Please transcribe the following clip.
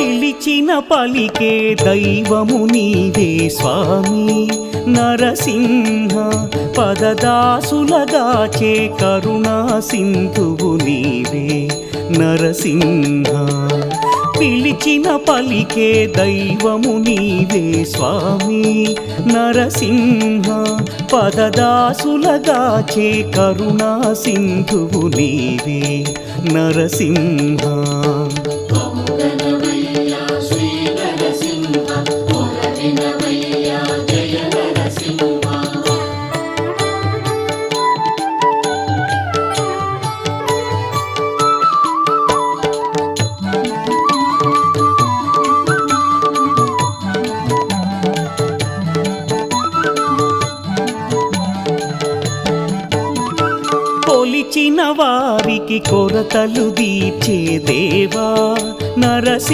పిలిచిన పలికే దైవము నీవే స్వామి నరసింహ పదదాసులగాచే కరుణా సింధువు నీవే నరసింహ పిలిచిన పలికే దైవము నీవే స్వామి నరసింహ పదదాసులగాచే కరుణా సింధువు నీవే నరసింహ కొలిచిన వారికి కొరతలు దీర్చే దేవా నరసి